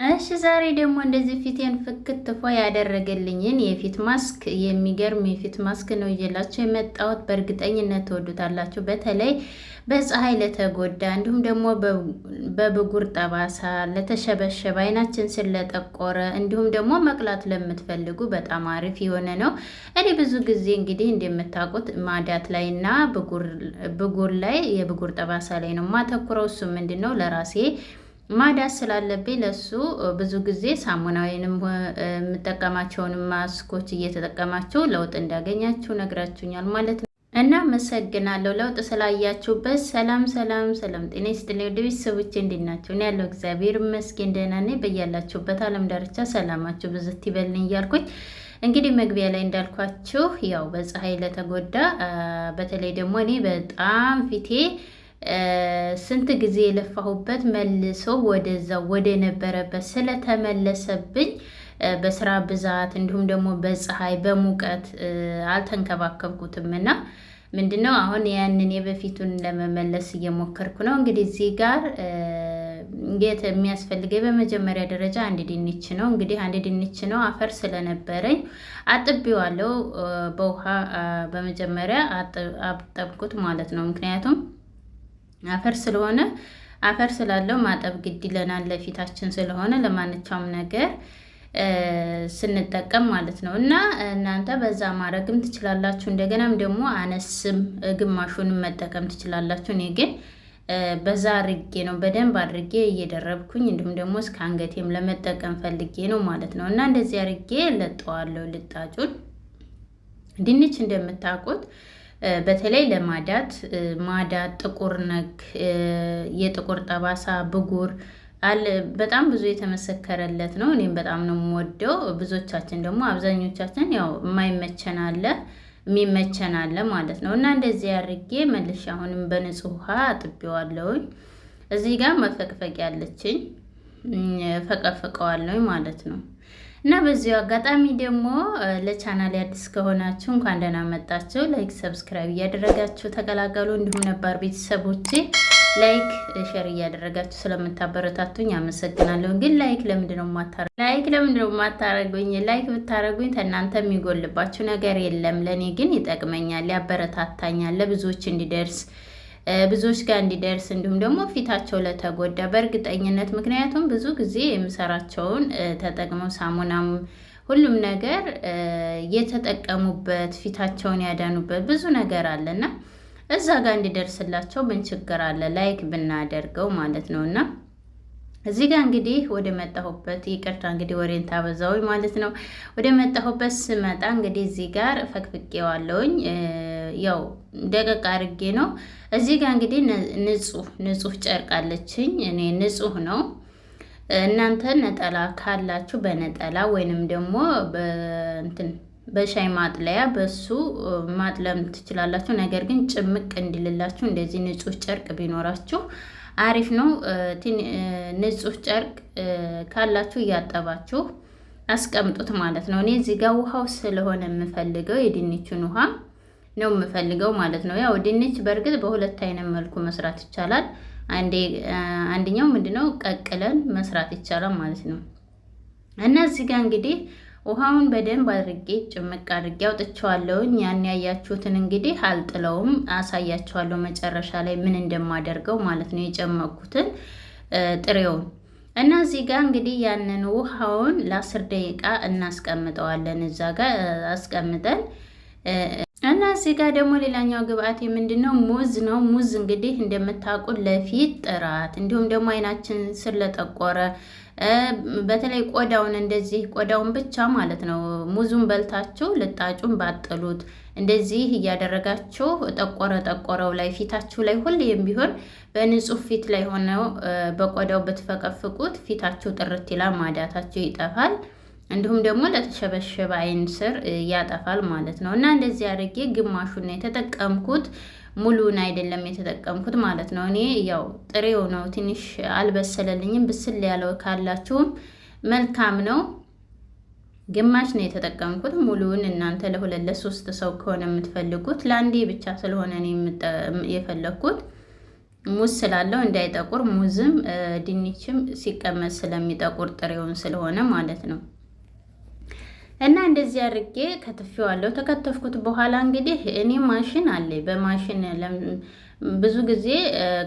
እሺ ዛሬ ደግሞ እንደዚህ ፊቴን ፍክት ፎ ያደረገልኝን የፊት ማስክ የሚገርም የፊት ማስክ ነው ይዤላችሁ የመጣሁት። በእርግጠኝነት ትወዱታላችሁ። በተለይ በፀሐይ ለተጎዳ እንዲሁም ደግሞ በብጉር ጠባሳ ለተሸበሸበ አይናችን ስለጠቆረ እንዲሁም ደግሞ መቅላት ለምትፈልጉ በጣም አሪፍ የሆነ ነው። እኔ ብዙ ጊዜ እንግዲህ እንደምታውቁት ማዳት ላይ እና ብጉር ላይ የብጉር ጠባሳ ላይ ነው ማተኩረው። እሱ ምንድን ነው ለራሴ ማዳት ስላለብኝ ለሱ ብዙ ጊዜ ሳሙናዊንም የምጠቀማቸውን ማስኮች እየተጠቀማችሁ ለውጥ እንዳገኛችሁ ነግራችሁኛል ማለት ነው። እና አመሰግናለሁ ለውጥ ስላያችሁበት። ሰላም ሰላም ሰላም፣ ጤና ይስጥልኝ ወደ ቤተሰቦቼ እንዴት ናችሁ? እኔ ያለው እግዚአብሔር ይመስገን ደህና ነኝ። በያላችሁበት ዓለም ዳርቻ ሰላማችሁ ብዝት ይበልኝ እያልኩኝ እንግዲህ መግቢያ ላይ እንዳልኳችሁ ያው በፀሐይ ለተጎዳ በተለይ ደግሞ እኔ በጣም ፊቴ ስንት ጊዜ የለፋሁበት መልሶ ወደዛው ወደ ነበረበት ስለተመለሰብኝ በስራ ብዛት እንዲሁም ደግሞ በፀሐይ በሙቀት አልተንከባከብኩትም እና ምንድነው አሁን ያንን የበፊቱን ለመመለስ እየሞከርኩ ነው። እንግዲህ እዚህ ጋር የሚያስፈልገኝ በመጀመሪያ ደረጃ አንድ ድንች ነው። እንግዲህ አንድ ድንች ነው። አፈር ስለነበረኝ አጥቤዋለሁ በውሃ በመጀመሪያ አጠብኩት ማለት ነው። ምክንያቱም አፈር ስላለው ማጠብ ግድ ይለናል ለፊታችን ስለሆነ ለማንኛውም ነገር ስንጠቀም ማለት ነው። እና እናንተ በዛ ማድረግም ትችላላችሁ። እንደገናም ደግሞ አነስም ግማሹንም መጠቀም ትችላላችሁ። እኔ ግን በዛ አድርጌ ነው በደንብ አድርጌ እየደረብኩኝ እንዲሁም ደግሞ እስከ አንገቴም ለመጠቀም ፈልጌ ነው ማለት ነው። እና እንደዚህ አድርጌ ለጠዋለሁ ልጣጩን። ድንች እንደምታውቁት በተለይ ለማዳት ጥቁር ነክ የጥቁር ጠባሳ ብጉር አለ በጣም ብዙ የተመሰከረለት ነው። እኔም በጣም ነው የምወደው። ብዙዎቻችን ደግሞ አብዛኞቻችን ያው የማይመቸን አለ የሚመቸን አለ ማለት ነው። እና እንደዚህ አድርጌ መልሼ አሁንም በንጹህ ውሃ አጥቤዋለሁኝ። እዚህ ጋር መፈቅፈቅ ያለችኝ ፈቀፍቀዋለሁኝ ማለት ነው። እና በዚሁ አጋጣሚ ደግሞ ለቻናል አዲስ ከሆናችሁ እንኳን ደህና መጣችሁ። ላይክ ሰብስክራይብ እያደረጋችሁ ተቀላቀሉ። እንዲሁም ነባር ቤተሰቦቼ ላይክ ሼር እያደረጋችሁ ስለምታበረታቱኝ አመሰግናለሁ። ግን ላይክ ለምንድነው የማታረጉኝ? ላይክ ብታረጉኝ ከእናንተ የሚጎልባችሁ ነገር የለም። ለእኔ ግን ይጠቅመኛል፣ ያበረታታኛል፣ ለብዙዎች እንዲደርስ ብዙዎች ጋር እንዲደርስ እንዲሁም ደግሞ ፊታቸው ለተጎዳ በእርግጠኝነት ምክንያቱም ብዙ ጊዜ የምሰራቸውን ተጠቅመው ሳሙናም ሁሉም ነገር የተጠቀሙበት ፊታቸውን ያዳኑበት ብዙ ነገር አለና እዛ ጋር እንዲደርስላቸው ምን ችግር አለ ላይክ ብናደርገው ማለት ነውና እዚህ ጋር እንግዲህ ወደ መጣሁበት ይቅርታ እንግዲህ ወሬን ታበዛውኝ ማለት ነው። ወደ መጣሁበት ስመጣ እንግዲህ እዚህ ጋር ፈቅፍቄዋለሁኝ። ያው ደቀቅ አድርጌ ነው። እዚህ ጋር እንግዲህ ንጹህ ጨርቅ አለችኝ። እኔ ንጹህ ነው። እናንተ ነጠላ ካላችሁ በነጠላ ወይንም ደግሞ በሻይ ማጥለያ በሱ ማጥለም ትችላላችሁ። ነገር ግን ጭምቅ እንዲልላችሁ እንደዚህ ንጹህ ጨርቅ ቢኖራችሁ አሪፍ ነው። ንጹህ ጨርቅ ካላችሁ እያጠባችሁ አስቀምጡት ማለት ነው። እኔ እዚህ ጋር ውሃው ስለሆነ የምፈልገው የድንቹን ውሃ ነው የምፈልገው ማለት ነው። ያው ድንች በእርግጥ በሁለት አይነት መልኩ መስራት ይቻላል። አንደኛው ምንድነው ቀቅለን መስራት ይቻላል ማለት ነው። እና እዚህ ጋር እንግዲህ ውሃውን በደንብ አድርጌ ጭምቅ አድርጌ አውጥቼዋለሁኝ። ያን ያያችሁትን እንግዲህ አልጥለውም፣ አሳያችኋለሁ መጨረሻ ላይ ምን እንደማደርገው ማለት ነው። የጨመቅኩትን ጥሬውን እና እዚህ ጋር እንግዲህ ያንን ውሃውን ለ10 ደቂቃ እናስቀምጠዋለን። እዛ ጋር አስቀምጠን እና እዚህ ጋር ደግሞ ሌላኛው ግብአት ምንድነው? ሙዝ ነው። ሙዝ እንግዲህ እንደምታውቁት ለፊት ጥራት እንዲሁም ደግሞ አይናችን ስለጠቆረ በተለይ ቆዳውን እንደዚህ ቆዳውን ብቻ ማለት ነው ሙዙን በልታችሁ ልጣጩን ባጥሉት እንደዚህ እያደረጋችሁ ጠቆረው ላይ ፊታችሁ ላይ ሁሌም ቢሆን በንጹህ ፊት ላይ ሆነው በቆዳው ብትፈቀፍቁት ፊታችሁ ጥርት ይላል፣ ማዳታችሁ ይጠፋል። እንዲሁም ደግሞ ለተሸበሸበ አይን ስር ያጠፋል ማለት ነው። እና እንደዚህ አድርጌ ግማሹን ነው የተጠቀምኩት፣ ሙሉን አይደለም የተጠቀምኩት ማለት ነው። እኔ ያው ጥሬው ነው ትንሽ አልበሰለልኝም። ብስል ያለው ካላችሁም መልካም ነው። ግማሽ ነው የተጠቀምኩት። ሙሉውን እናንተ ለሁለት ለሶስት ሰው ከሆነ የምትፈልጉት፣ ለአንዴ ብቻ ስለሆነ እኔ የፈለኩት ሙዝ ስላለው እንዳይጠቁር፣ ሙዝም ድንችም ሲቀመጥ ስለሚጠቁር ጥሬውን ስለሆነ ማለት ነው። እና እንደዚህ አድርጌ ከትፌዋለሁ። ተከተፍኩት በኋላ እንግዲህ እኔ ማሽን አለኝ። በማሽን ብዙ ጊዜ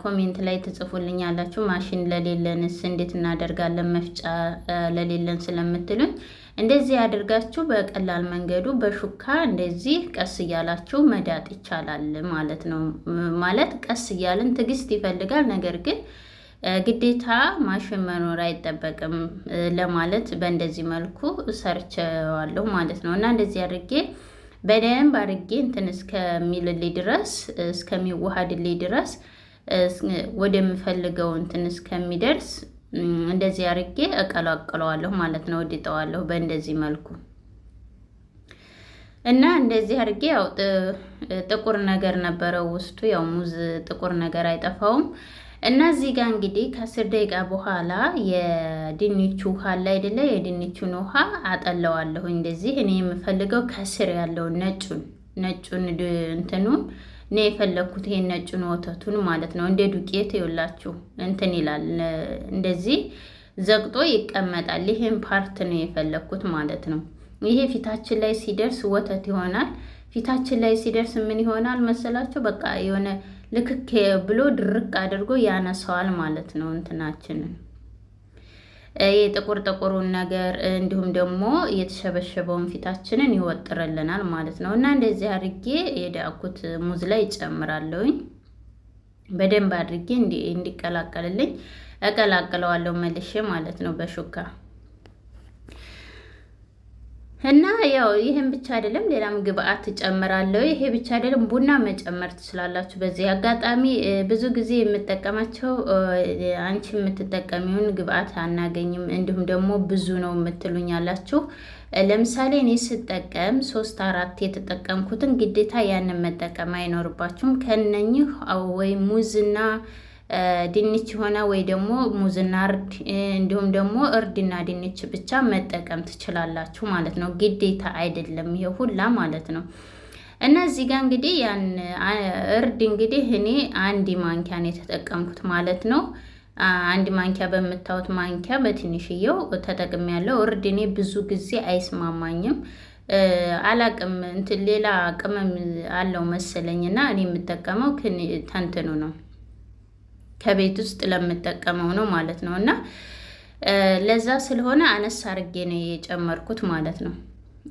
ኮሜንት ላይ ትጽፉልኛላችሁ ማሽን ለሌለንስ እንዴት እናደርጋለን መፍጫ ለሌለን ስለምትሉኝ፣ እንደዚህ አድርጋችሁ በቀላል መንገዱ በሹካ እንደዚህ ቀስ እያላችሁ መዳጥ ይቻላል ማለት ነው። ማለት ቀስ እያልን ትዕግስት ይፈልጋል። ነገር ግን ግዴታ ማሽን መኖር አይጠበቅም ለማለት በእንደዚህ መልኩ ሰርቸዋለሁ ማለት ነው። እና እንደዚህ አድርጌ በደንብ አድርጌ እንትን እስከሚልልኝ ድረስ እስከሚዋሃድልኝ ድረስ ወደምፈልገው እንትን እስከሚደርስ እንደዚህ አድርጌ እቀላቅለዋለሁ ማለት ነው። ወድጠዋለሁ በእንደዚህ መልኩ እና እንደዚህ አድርጌ ያው ጥቁር ነገር ነበረው ውስጡ። ያው ሙዝ ጥቁር ነገር አይጠፋውም። እና እዚህ ጋር እንግዲህ ከ10 ደቂቃ በኋላ የድንቹ ውሃ አለ አይደለ? የድንቹን ውሃ አጠለዋለሁ። እንደዚህ እኔ የምፈልገው ከስር ያለውን ነጩን እንትኑን ነው የፈለኩት። ይሄን ነጩን ወተቱን ማለት ነው። እንደ ዱቄት ይውላችሁ እንትን ይላል፣ እንደዚህ ዘግጦ ይቀመጣል። ይሄን ፓርት ነው የፈለኩት ማለት ነው። ይሄ ፊታችን ላይ ሲደርስ ወተት ይሆናል። ፊታችን ላይ ሲደርስ ምን ይሆናል መሰላችሁ? በቃ የሆነ ልክክ ብሎ ድርቅ አድርጎ ያነሳዋል ማለት ነው። እንትናችንን የጥቁር ጥቁሩን ነገር እንዲሁም ደግሞ የተሸበሸበውን ፊታችንን ይወጥርልናል ማለት ነው። እና እንደዚህ አድርጌ የዳኩት ሙዝ ላይ እጨምራለሁኝ። በደንብ አድርጌ እንዲቀላቀልልኝ እቀላቅለዋለሁ መልሼ ማለት ነው በሹካ። እና ያው ይሄን ብቻ አይደለም፣ ሌላም ግብአት እጨምራለሁ። ይሄ ብቻ አይደለም፣ ቡና መጨመር ትችላላችሁ። በዚህ አጋጣሚ ብዙ ጊዜ የምጠቀማቸው አንቺ የምትጠቀሚውን ግብአት አናገኝም፣ እንዲሁም ደግሞ ብዙ ነው የምትሉኝ አላችሁ። ለምሳሌ እኔ ስጠቀም 3-4 የተጠቀምኩትን ግዴታ ያንን መጠቀም አይኖርባችሁም። ከነኚህ ወይ ሙዝና ድንች ሆነ ወይ ደግሞ ሙዝና እርድ እንዲሁም ደግሞ እርድና ድንች ብቻ መጠቀም ትችላላችሁ ማለት ነው። ግዴታ አይደለም ይሄ ሁላ ማለት ነው። እና እዚህ ጋር እንግዲህ ያን እርድ እንግዲህ እኔ 1 ማንኪያ ነው የተጠቀምኩት ማለት ነው። 1 ማንኪያ በምታዩት ማንኪያ በትንሽየው ተጠቅሜያለሁ። እርድ እኔ ብዙ ጊዜ አይስማማኝም፣ አላቅም እንትን ሌላ ቅመም አለው መሰለኝና እኔ የምጠቀመው ተንትኑ ነው ከቤት ውስጥ ለምጠቀመው ነው ማለት ነው። እና ለዛ ስለሆነ አነስ አርጌ ነው የጨመርኩት ማለት ነው።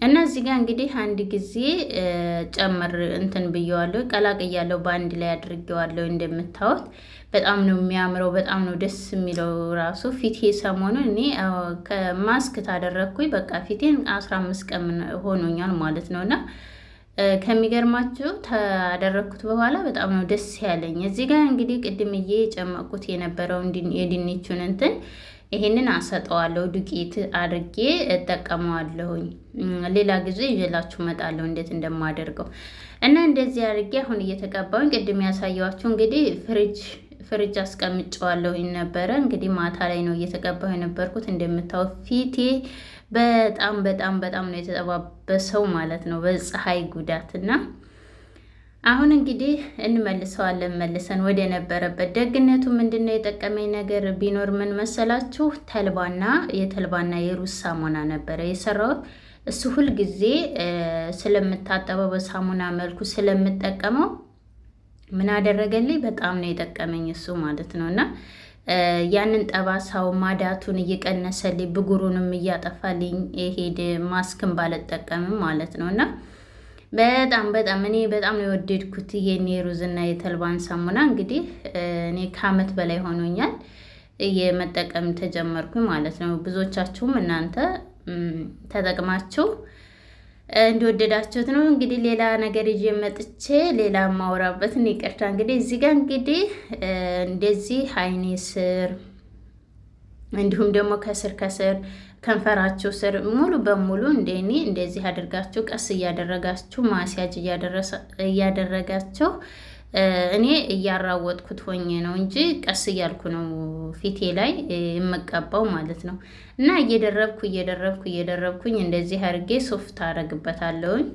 እና እዚህ ጋር እንግዲህ አንድ ጊዜ ጨምር እንትን ብየዋለሁ፣ ቀላቅያለሁ፣ በአንድ ላይ አድርጌዋለሁ። እንደምታዩት በጣም ነው የሚያምረው፣ በጣም ነው ደስ የሚለው ራሱ። ፊቴ ሰሞኑን እኔ ከማስክ ታደረግኩኝ በቃ ፊቴን 15 ቀን ሆኖኛል ማለት ነው። እና ከሚገርማችሁ ታደረግኩት በኋላ በጣም ነው ደስ ያለኝ። እዚህ ጋር እንግዲህ ቅድምዬ የጨመቁት የነበረውን የድንቹን እንትን ይሄንን አሰጠዋለሁ፣ ዱቄት አድርጌ እጠቀመዋለሁኝ። ሌላ ጊዜ ይዤላችሁ እመጣለሁ እንዴት እንደማደርገው። እና እንደዚህ አድርጌ አሁን እየተቀባሁኝ ቅድም ያሳየኋችሁ እንግዲህ ፍሪጅ አስቀምጨዋለሁኝ ነበረ። እንግዲህ ማታ ላይ ነው እየተቀባሁ የነበርኩት። እንደምታዩት ፊቴ በጣም በጣም በጣም ነው የተጠባበሰው ማለት ነው በፀሐይ ጉዳት። እና አሁን እንግዲህ እንመልሰዋለን መልሰን ወደ ነበረበት። ደግነቱ ምንድነው የጠቀመኝ ነገር ቢኖር ምን መሰላችሁ? የተልባና የሩዝ ሳሙና ነበረ የሰራሁት። እሱ ሁልጊዜ ስለምታጠበው በሳሙና መልኩ ስለምጠቀመው ምን አደረገልኝ? በጣም ነው የጠቀመኝ እሱ ማለት ነው። እና ያንን ጠባሳው ማዳቱን እየቀነሰልኝ ብጉሩንም እያጠፋልኝ ሄድ ማስክን ባልጠቀምም ማለት ነው። እና በጣም በጣም እኔ በጣም ነው የወደድኩት ይሄን የሩዝና የተልባን ሳሙና። እንግዲህ እኔ ከዓመት በላይ ሆኖኛል የመጠቀም ተጀመርኩኝ ማለት ነው። ብዙዎቻችሁም እናንተ ተጠቅማችሁ እንደወደዳችሁት ነው። እንግዲህ ሌላ ነገር ይዤ መጥቼ ሌላ ማውራበትን ይቅርታ። እንግዲህ እዚህ ጋር እንግዲህ እንደዚህ አይኔ ስር እንዲሁም ደግሞ ከስር ከንፈራችሁ ስር ሙሉ በሙሉ እንደኔ እንደዚህ አድርጋችሁ ቀስ እያደረጋችሁ ማስያጅ እያደረጋችሁ እኔ እያራወጥኩት ሆኜ ነው እንጂ ቀስ እያልኩ ነው ፊቴ ላይ የምቀባው ማለት ነው። እና እየደረብኩኝ እንደዚህ አድርጌ ሶፍት አደርግበታለሁኝ።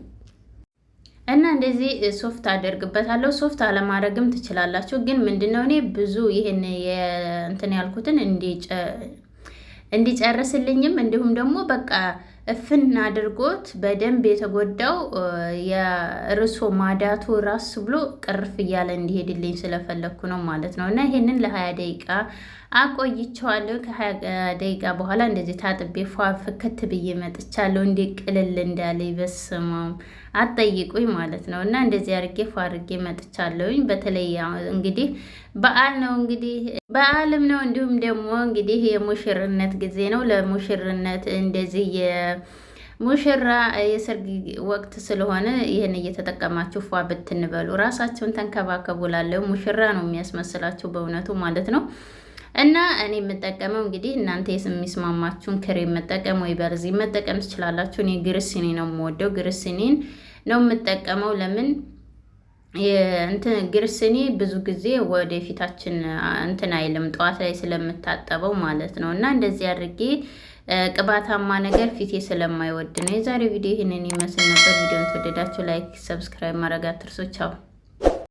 እና እንደዚህ ሶፍት አደርግበታለሁ። ሶፍት አለማድረግም ትችላላችሁ። ግን ምንድነው እኔ ብዙ ይሄን እንትን ያልኩትን እንዲጨርስልኝም እንዲሁም ደግሞ በቃ እፍን አድርጎት በደንብ የተጎዳው የርሶ ማዳቱ ራስ ብሎ ቅርፍ እያለ እንዲሄድልኝ ስለፈለግኩ ነው ማለት ነው። እና ይሄንን ለ20 ደቂቃ አቆይቼዋለሁ። ከ20 ደቂቃ በኋላ እንደዚህ ታጥቤ ፏ ፍክት ብዬ መጥቻለሁ። እንዴ ቅልል እንዳለ ይበስማም አትጠይቁኝ ማለት ነው። እና እንደዚህ አድርጌ ፏ አድርጌ መጥቻለሁኝ። በተለይ እንግዲህ በዓል ነው እንግዲህ በዓልም ነው እንዲሁም ደግሞ እንግዲህ የሙሽርነት ጊዜ ነው። ለሙሽርነት እንደዚህ የሙሽራ የሰርግ ወቅት ስለሆነ ይህን እየተጠቀማችሁ ፏ ብትንበሉ ራሳቸውን ተንከባከቡ። ላለው ሙሽራ ነው የሚያስመስላችሁ በእውነቱ ማለት ነው። እና እኔ የምጠቀመው እንግዲህ እናንተ የሚስማማችሁን ክሬም መጠቀም ወይ በርዚ መጠቀም ትችላላችሁ። እኔ ግሪሲኒ ነው የምወደው፣ ግሪሲኒን ነው የምጠቀመው። ለምን እንትን ግሪሲኒ ብዙ ጊዜ ወደ ፊታችን እንትን አይልም፣ ጠዋት ላይ ስለምታጠበው ማለት ነው። እና እንደዚህ አድርጌ ቅባታማ ነገር ፊቴ ስለማይወድ ነው። የዛሬ ቪዲዮ ይህንን ይመስል ነበር። ቪዲዮን ተወደዳችሁ ላይክ፣ ሰብስክራይብ ማድረግ አትርሱ። ቻው።